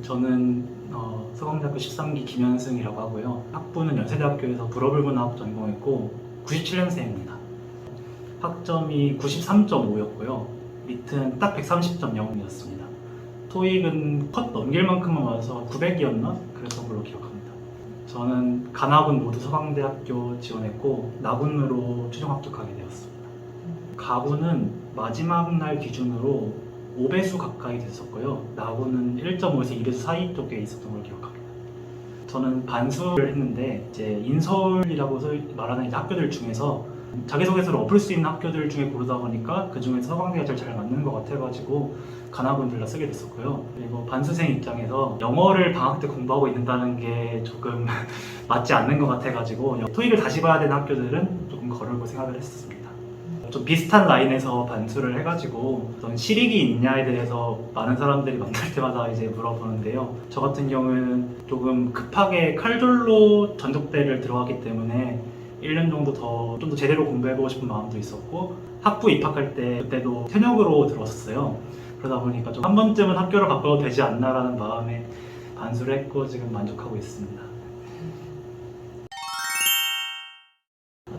저는 서강대학교 13기 김현승이라고 하고요. 학부는 연세대학교에서 불어불문학 전공했고 97년생입니다. 학점이 93.5였고요. 리트는 딱 130.0이었습니다. 토익은 컷 넘길 만큼만 맞아서 900이었나? 그랬던 걸로 기억합니다. 저는 간학군 모두 서강대학교 지원했고 나군으로 최종 합격하게 되었습니다. 가군은 마지막 날 기준으로 5배수 가까이 됐었고요. 나군은 1.5에서 2배수 사이 쪽에 있었던 걸 기억합니다. 저는 반수를 했는데 이제 인서울이라고 말하는 이제 학교들 중에서 자기소개서를 엎을 수 있는 학교들 중에 고르다 보니까 그 중에서 서강대가 제일 잘 맞는 것 같아가지고 간학군들로 쓰게 됐었고요. 그리고 반수생 입장에서 영어를 방학 때 공부하고 있는다는 게 조금 맞지 않는 것 같아가지고 토익을 다시 봐야 되는 학교들은 조금 거르고 생각을 했었습니다. 좀 비슷한 라인에서 반수를 해가지고 어떤 실익이 있냐에 대해서 많은 사람들이 만날 때마다 이제 물어보는데요. 저 같은 경우는 조금 급하게 칼돌로 전적대를 들어갔기 때문에 1년 정도 좀 더 제대로 공부해보고 싶은 마음도 있었고 학부 입학할 때 그때도 현역으로 들어왔었어요. 그러다 보니까 좀 한 번쯤은 학교를 바꿔도 되지 않나라는 마음에 반수를 했고 지금 만족하고 있습니다.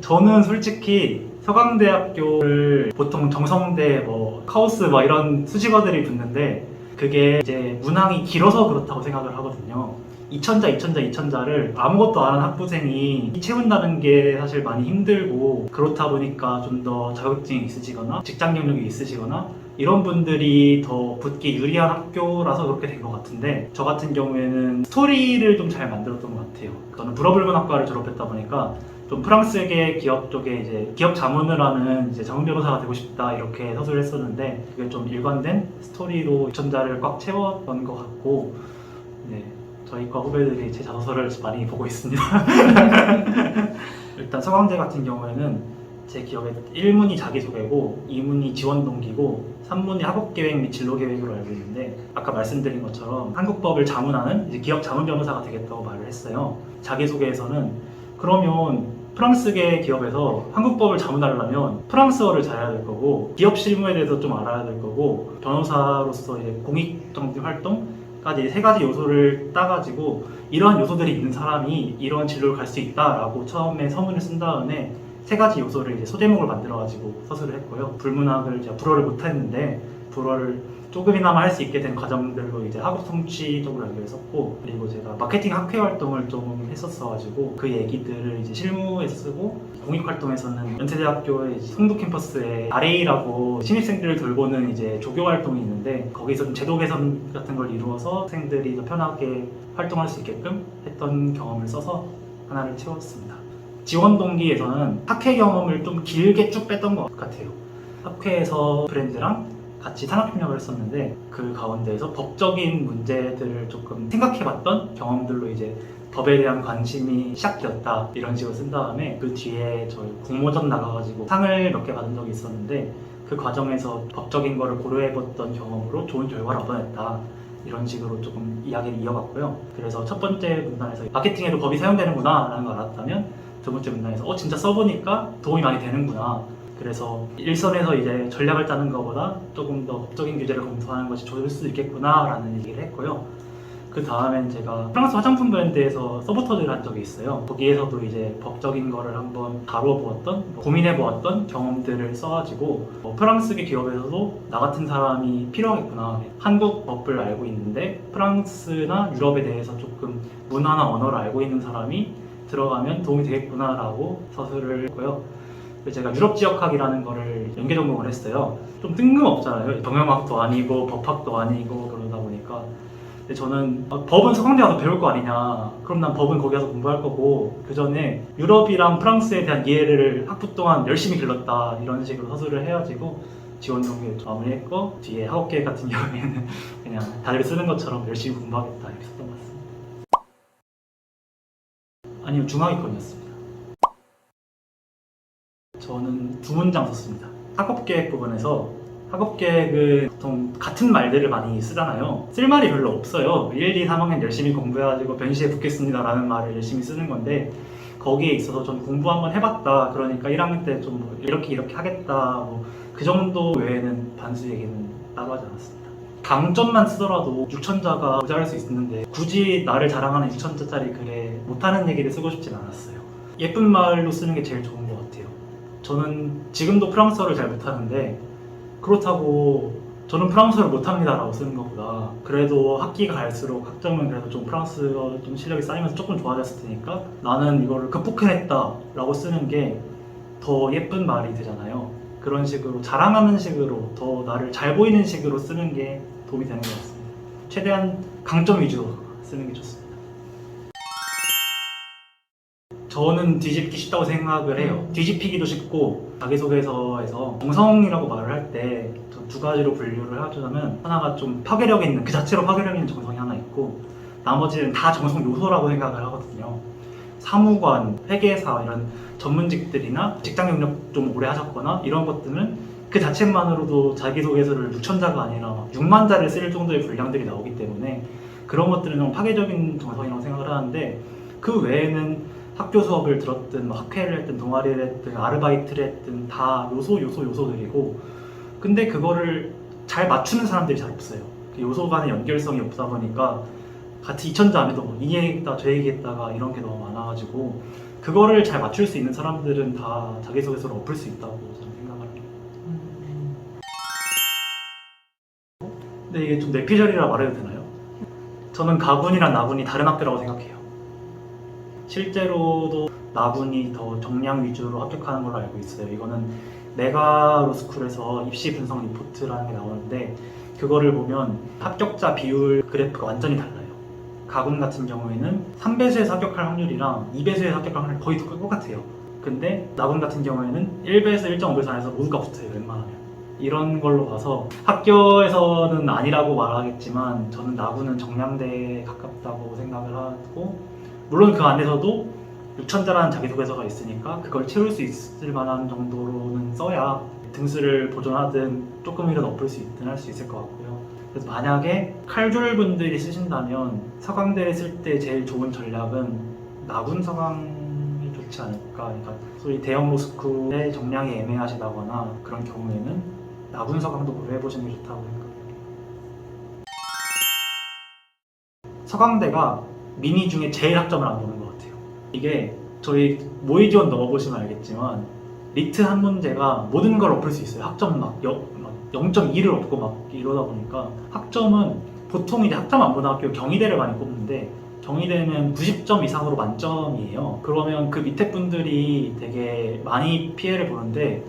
저는 솔직히 서강대학교를 보통 정성대, 카오스 이런 수식어들이 붙는데 그게 이제 문항이 길어서 그렇다고 생각을 하거든요. 2000자를 아무것도 안 하는 학부생이 채운다는 게 사실 많이 힘들고 그렇다 보니까 좀 더 자격증이 있으시거나 직장 경력이 있으시거나 이런 분들이 더 붙기 유리한 학교라서 그렇게 된 것 같은데 저 같은 경우에는 스토리를 좀 잘 만들었던 것 같아요. 저는 불어불문학과를 졸업했다 보니까 좀 프랑스계 기업 쪽에 이제 기업 자문을 하는 이제 자문 변호사가 되고 싶다 이렇게 서술을 했었는데 그게 좀 일관된 스토리로 2000자를 꽉 채웠던 것 같고 네, 저희 과 후배들이 제 자소서를 많이 보고 있습니다. 일단 서강대 같은 경우에는 제 기억에 1문이 자기소개고 2문이 지원 동기고 3문이 학업계획 및 진로계획으로 알고 있는데 아까 말씀드린 것처럼 한국법을 자문하는 이제 기업 자문 변호사가 되겠다고 말을 했어요. 자기소개에서는 그러면 프랑스계 기업에서 한국법을 자문하려면 프랑스어를 잘해야 될 거고 기업 실무에 대해서 좀 알아야 될 거고 변호사로서 이제 공익정치 활동까지 3가지 요소를 따가지고 이러한 요소들이 있는 사람이 이러한 진로를 갈 수 있다라고 처음에 서문을 쓴 다음에 3가지 요소를 이제 소제목을 만들어가지고 서술을 했고요. 불문학을 제가 불어를 못했는데 불어를 조금이나마 할 수 있게 된 과정들로 이제 학업 성취 쪽으로 연결했었고 그리고 제가 마케팅 학회 활동을 좀 했었어가지고 그 얘기들을 이제 실무에서 쓰고 공익 활동에서는 연세대학교의 송도 캠퍼스에 RA라고 신입생들을 돌보는 이제 조교 활동이 있는데 거기서 좀 제도 개선 같은 걸 이루어서 학생들이 더 편하게 활동할 수 있게끔 했던 경험을 써서 하나를 채웠습니다. 지원 동기에서는 학회 경험을 좀 길게 쭉 뺐던 것 같아요. 학회에서 브랜드랑 같이 산업협력을 했었는데 그 가운데에서 법적인 문제들을 조금 생각해봤던 경험들로 이제 법에 대한 관심이 시작되었다 이런 식으로 쓴 다음에 그 뒤에 저희 공모전 나가가지고 상을 몇 개 받은 적이 있었는데 그 과정에서 법적인 거를 고려해봤던 경험으로 좋은 결과를 얻어냈다 이런 식으로 조금 이야기를 이어갔고요. 그래서 첫 번째 문단에서 마케팅에도 법이 사용되는구나 라는 걸 알았다면 두 번째 문단에서 진짜 써보니까 도움이 많이 되는구나. 그래서 일선에서 이제 전략을 짜는 것보다 조금 더 법적인 규제를 검토하는 것이 좋을 수도 있겠구나 라는 얘기를 했고요. 그 다음엔 제가 프랑스 화장품 브랜드에서 서포터즈를 한 적이 있어요. 거기에서도 이제 법적인 거를 한번 다뤄보았던, 고민해보았던 경험들을 써가지고 프랑스계 기업에서도 나 같은 사람이 필요하겠구나. 한국 법을 알고 있는데 프랑스나 유럽에 대해서 조금 문화나 언어를 알고 있는 사람이 들어가면 도움이 되겠구나 라고 서술을 했고요. 제가 유럽 지역학이라는 거를 연계 전공을 했어요. 좀 뜬금없잖아요. 경영학도 아니고 법학도 아니고 그러다 보니까. 근데 저는 법은 서강대 가서 배울 거 아니냐. 그럼 난 법은 거기 가서 공부할 거고 그 전에 유럽이랑 프랑스에 대한 이해를 학부 동안 열심히 길렀다 이런 식으로 서술을 해가지고 지원 동기를 마무리했고 뒤에 학업계획 같은 경우에는 그냥 다들 쓰는 것처럼 열심히 공부하겠다 이렇게 썼던 것 같습니다. 아니요, 중하위권이었습니다. 저는 2문장 썼습니다. 학업계획 부분에서 학업계획은 보통 같은 말들을 많이 쓰잖아요. 쓸 말이 별로 없어요. 1, 2, 3학년 열심히 공부해가지고 변시에 붙겠습니다 라는 말을 열심히 쓰는 건데 거기에 있어서 전 공부 한번 해봤다. 그러니까 1학년 때 좀 이렇게 하겠다. 그 정도 외에는 반수 얘기는 따로 하지 않았습니다. 강점만 쓰더라도 유천자가 모자랄 수 있는데 굳이 나를 자랑하는 유천자짜리 글에 못하는 얘기를 쓰고 싶진 않았어요. 예쁜 말로 쓰는 게 제일 좋은 것 같아요. 저는 지금도 프랑스어를 잘 못하는데 그렇다고 저는 프랑스어를 못합니다 라고 쓰는 것보다 그래도 학기가 갈수록 학점은 그래도 좀 프랑스어 좀 실력이 쌓이면서 조금 좋아졌을 테니까 나는 이거를 극복해냈다 라고 쓰는 게 더 예쁜 말이 되잖아요. 그런 식으로 자랑하는 식으로 더 나를 잘 보이는 식으로 쓰는 게 도움이 되는 것 같습니다. 최대한 강점 위주로 쓰는 게 좋습니다. 저는 뒤집기 쉽다고 생각을 해요. 뒤집히기도 쉽고 자기소개서에서 정성이라고 말을 할 때 두 가지로 분류를 하자면 하나가 좀 파괴력 있는 그 자체로 파괴력 있는 정성이 하나 있고 나머지는 다 정성 요소라고 생각을 하거든요. 사무관, 회계사 이런 전문직들이나 직장 경력 좀 오래 하셨거나 이런 것들은 그 자체만으로도 자기소개서를 6,000자가 아니라 막 6만 자를 쓸 정도의 분량들이 나오기 때문에 그런 것들은 좀 파괴적인 정성이라고 생각을 하는데 그 외에는 학교 수업을 들었든 학회를 했든 동아리를 했든 아르바이트를 했든 다 요소들이고 근데 그거를 잘 맞추는 사람들이 잘 없어요. 그 요소 간의 연결성이 없다 보니까 같이 2,000자 안에도 뭐 이 얘기했다 저 얘기했다가 이런 게 너무 많아가지고 그거를 잘 맞출 수 있는 사람들은 다 자기소개서를 엎을 수 있다고 저는 생각을 합니다. 근데 이게 좀 뇌피셜이라 말해도 되나요? 저는 가군이랑 나군이 다른 학교라고 생각해요. 실제로도 나군이 더 정량 위주로 합격하는 걸로 알고 있어요. 이거는 메가 로스쿨에서 입시 분석 리포트라는 게 나오는데 그거를 보면 합격자 비율 그래프가 완전히 달라요. 가군 같은 경우에는 3배수에서 합격할 확률이랑 2배수에서 합격할 확률이 거의 똑같아요. 근데 나군 같은 경우에는 1배에서 1.5배수 안에서 모두가 붙어요. 웬만하면. 이런 걸로 봐서 학교에서는 아니라고 말하겠지만 저는 나군은 정량대에 가깝다고 생각을 하고 물론 그 안에서도 6,000자라는 자기소개서가 있으니까 그걸 채울 수 있을 만한 정도로는 써야 등수를 보존하든 조금이라도 엎을 수 있든 할 수 있을 것 같고요. 그래서 만약에 칼줄 분들이 쓰신다면 서강대를 쓸 때 제일 좋은 전략은 나군 서강이 좋지 않을까. 그러니까 소위 대형 로스쿨의 정량이 애매하시다거나 그런 경우에는 나군 서강도 고려해보시는 게 좋다고 생각해요. 서강대가 미니 중에 제일 학점을 안 보는 것 같아요. 이게 저희 모의 지원 넣어보시면 알겠지만 리트 한 문제가 모든 걸 엎을 수 있어요. 학점 막 0.2를 엎고 막 이러다 보니까 학점은 보통 이제 학점 안 보는 학교 경희대를 많이 뽑는데 경희대는 90점 이상으로 만점이에요. 그러면 그 밑에 분들이 되게 많이 피해를 보는데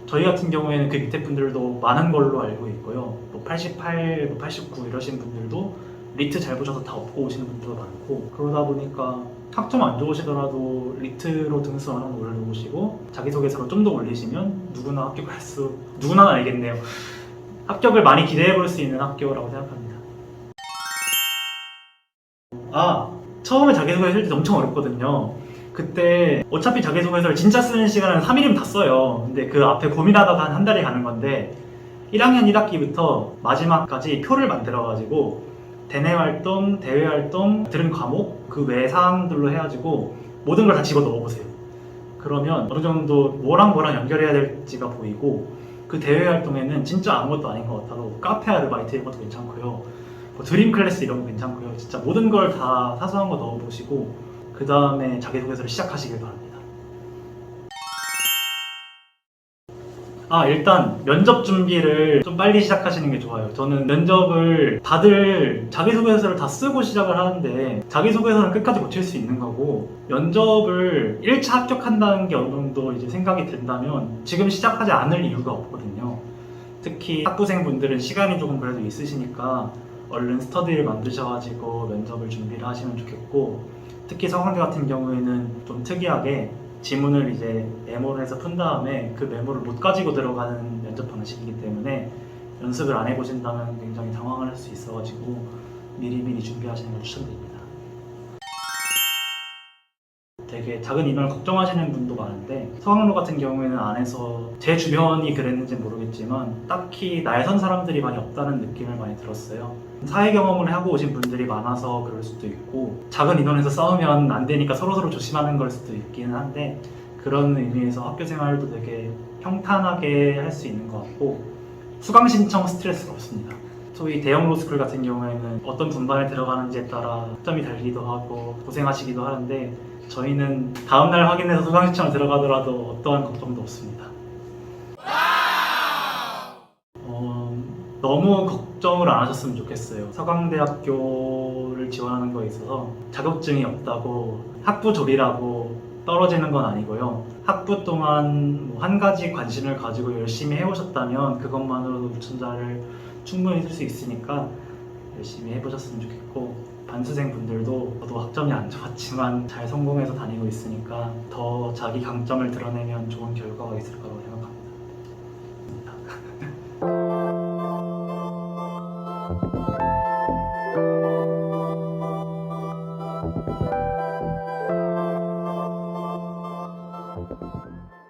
저희 같은 경우에는 그 밑에 분들도 많은 걸로 알고 있고요. 뭐 88, 89 이러신 분들도 리트 잘 보셔서 다 엎고 오시는 분들도 많고 그러다 보니까 학점 안 좋으시더라도 리트로 등수 하나 올려놓으시고 자기소개서로 좀 더 올리시면 누구나 합격할 수 누구나 알겠네요. 합격을 많이 기대해 볼 수 있는 학교라고 생각합니다. 처음에 자기소개서 쓸 때 엄청 어렵거든요. 그때 어차피 자기소개서를 진짜 쓰는 시간은 3일이면 다 써요. 근데 그 앞에 고민하다가 한 달이 가는 건데 1학년 1학기부터 마지막까지 표를 만들어가지고 대내활동, 대외활동, 들은 과목, 그 외 사항들로 해가지고 모든 걸 다 집어 넣어보세요. 그러면 어느 정도 뭐랑 연결해야 될지가 보이고 그 대외활동에는 진짜 아무것도 아닌 것 같아도 카페 아르바이트 이런 것도 괜찮고요. 뭐 드림 클래스 이런 거 괜찮고요. 진짜 모든 걸 다 사소한 거 넣어보시고 그 다음에 자기소개서를 시작하시길 바랍니다. 일단 면접 준비를 좀 빨리 시작하시는 게 좋아요. 저는 면접을 다들 자기소개서를 다 쓰고 시작을 하는데 자기소개서는 끝까지 고칠 수 있는 거고 면접을 1차 합격한다는 게 어느 정도 이제 생각이 든다면 지금 시작하지 않을 이유가 없거든요. 특히 학부생분들은 시간이 조금 그래도 있으시니까 얼른 스터디를 만드셔가지고 면접을 준비를 하시면 좋겠고 특히 서강대 같은 경우에는 좀 특이하게 지문을 이제 메모를 해서 푼 다음에 그 메모를 못 가지고 들어가는 면접 방식이기 때문에 연습을 안 해보신다면 굉장히 당황을 할 수 있어가지고 미리미리 준비하시는 걸 추천드립니다. 되게 작은 인원을 걱정하시는 분도 많은데 서강로 같은 경우에는 안에서 제 주변이 그랬는지는 모르겠지만 딱히 날 선 사람들이 많이 없다는 느낌을 많이 들었어요. 사회 경험을 하고 오신 분들이 많아서 그럴 수도 있고 작은 인원에서 싸우면 안 되니까 서로서로 조심하는 걸 수도 있기는 한데 그런 의미에서 학교 생활도 되게 평탄하게 할 수 있는 것 같고 수강 신청 스트레스가 없습니다. 소위 대형 로스쿨 같은 경우에는 어떤 분반에 들어가는지에 따라 학점이 달리기도 하고 고생하시기도 하는데 저희는 다음날 확인해서 수강신청 들어가더라도 어떠한 걱정도 없습니다. 너무 걱정을 안 하셨으면 좋겠어요. 서강대학교를 지원하는 거에 있어서 자격증이 없다고 학부 졸이라고 떨어지는 건 아니고요. 학부 동안 한 가지 관심을 가지고 열심히 해오셨다면 그것만으로도 우천자를 충분히 쓸 수 있으니까 열심히 해보셨으면 좋겠고, 반수생 분들도 저도 학점이 안 좋았지만 잘 성공해서 다니고 있으니까 더 자기 강점을 드러내면 좋은 결과가 있을 거라고 생각합니다.